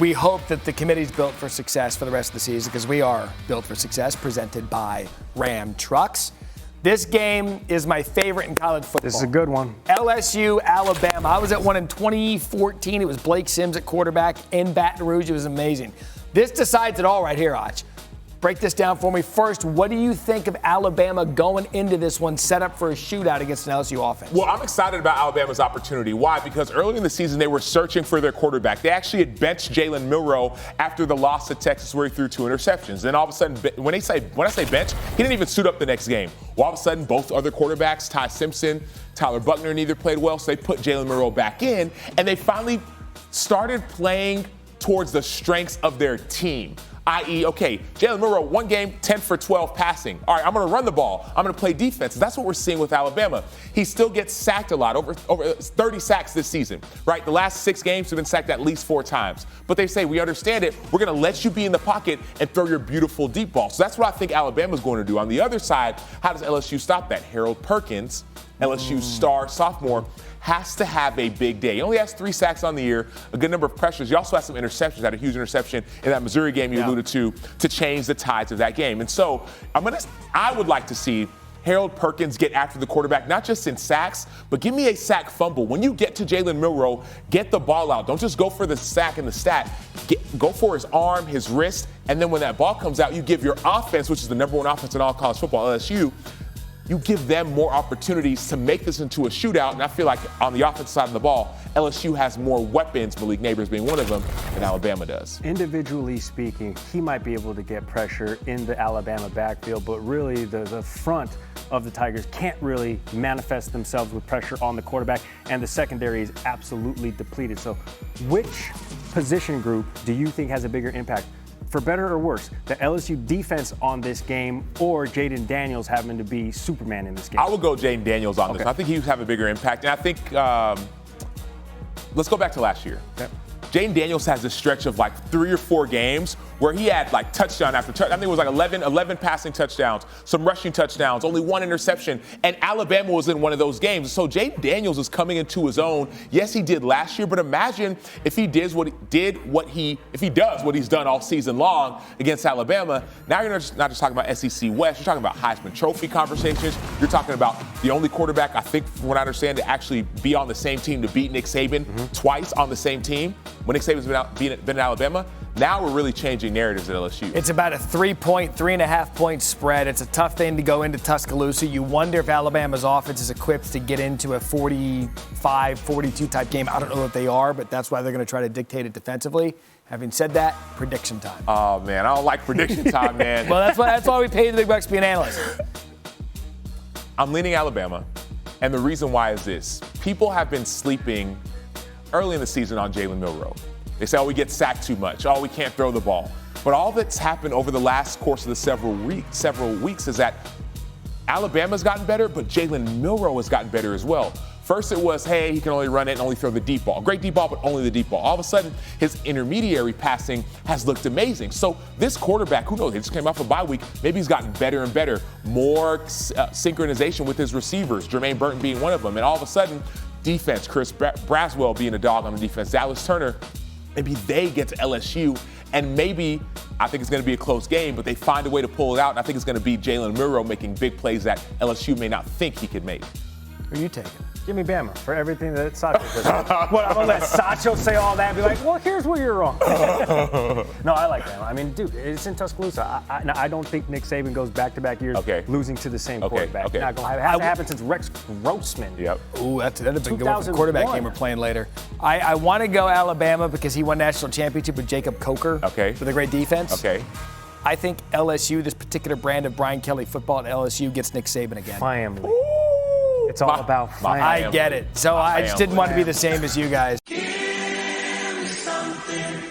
we hope that the committee's built for success for the rest of the season, because we are built for success, presented by Ram Trucks. This game is my favorite in college football. This is a good one. LSU, Alabama. I was at one in 2014. It was Blake Sims at quarterback in Baton Rouge. It was amazing. This decides it all right here, Ach. Break this down for me. First, what do you think of Alabama going into this one set up for a shootout against an LSU offense? Well, I'm excited about Alabama's opportunity. Why? Because early in the season, they were searching for their quarterback. They actually had benched Jalen Milroe after the loss to Texas where he threw 2 interceptions. Then all of a sudden, when I say bench, he didn't even suit up the next game. Well, all of a sudden, both other quarterbacks, Ty Simpson, Tyler Buckner, neither played well, so they put Jalen Milroe back in, and they finally started playing towards the strengths of their team. I.e., okay, Jalen Milroe, one game, 10 for 12 passing. All right, I'm going to run the ball. I'm going to play defense. That's what we're seeing with Alabama. He still gets sacked a lot, over 30 sacks this season, right? The last 6 games have been sacked at least 4 times. But they say, we understand it. We're going to let you be in the pocket and throw your beautiful deep ball. So that's what I think Alabama's going to do. On the other side, how does LSU stop that? Harold Perkins, LSU's star sophomore, has to have a big day. He only has 3 sacks on the year, a good number of pressures. He also has some interceptions, had a huge interception in that Missouri game you alluded to change the tides of that game. And so I would like to see Harold Perkins get after the quarterback, not just in sacks, but give me a sack fumble. When you get to Jalen Milroe, get the ball out. Don't just go for the sack and the stat. Go for his arm, his wrist, and then when that ball comes out, you give your offense, which is the number 1 offense in all college football, LSU, you give them more opportunities to make this into a shootout. And I feel like on the offensive side of the ball, LSU has more weapons, Malik Neighbors being one of them, than Alabama does. Individually speaking, he might be able to get pressure in the Alabama backfield, but really the front of the Tigers can't really manifest themselves with pressure on the quarterback, and the secondary is absolutely depleted. So which position group do you think has a bigger impact? For better or worse, the LSU defense on this game or Jayden Daniels having to be Superman in this game? I would go Jayden Daniels on this. I think he would have a bigger impact. And I think, let's go back to last year. Yep. Jayden Daniels has a stretch of like 3 or 4 games where he had like touchdown after touchdown. I think it was like 11 passing touchdowns, some rushing touchdowns, only 1 interception, and Alabama was in one of those games. So Jayden Daniels is coming into his own. Yes, he did last year, but imagine if he does what he's done all season long against Alabama. Now you're not just talking about SEC West. You're talking about Heisman Trophy conversations. You're talking about the only quarterback, I think, from what I understand, to actually be on the same team to beat Nick Saban twice on the same team when Nick Saban's been in Alabama. Now we're really changing narratives at LSU. It's about a 3.5 point spread. It's a tough thing to go into Tuscaloosa. You wonder if Alabama's offense is equipped to get into a 45, 42 type game. I don't know if they are, but that's why they're going to try to dictate it defensively. Having said that, prediction time. Oh, man, I don't like prediction time, man. Well, that's why we pay the big bucks to be an analyst. I'm leaning Alabama, and the reason why is this. People have been sleeping early in the season on Jalen Milroe. They say, we get sacked too much. We can't throw the ball. But all that's happened over the last course of the several weeks is that Alabama's gotten better, but Jalen Milroe has gotten better as well. First it was, hey, he can only run it and only throw the deep ball. Great deep ball, but only the deep ball. All of a sudden, his intermediary passing has looked amazing. So this quarterback, who knows, he just came off a bye week. Maybe he's gotten better and better. More synchronization with his receivers, Jermaine Burton being one of them. And all of a sudden, defense, Chris Braswell being a dog on the defense, Dallas Turner, maybe they get to LSU, and maybe, I think it's going to be a close game, but they find a way to pull it out, and I think it's going to be Jalen Milroe making big plays that LSU may not think he could make. Who are you taking? Give me Bama for everything that Sacho says. Well, I'm going to let Sacho say all that and be like, well, here's where you're wrong. No, I like Bama. I mean, dude, it's in Tuscaloosa. I don't think Nick Saban goes back-to-back years losing to the same quarterback. Okay. Not going to happen. It hasn't happened since Rex Grossman. Yep. Ooh, that'd have been good one for the quarterback game we're playing later. I want to go Alabama because he won national championship with Jacob Coker with a great defense. Okay. I think LSU, this particular brand of Brian Kelly football at LSU, gets Nick Saban again. Family. It's all about family. I get it. So I just didn't want to be the same as you guys. Give me something.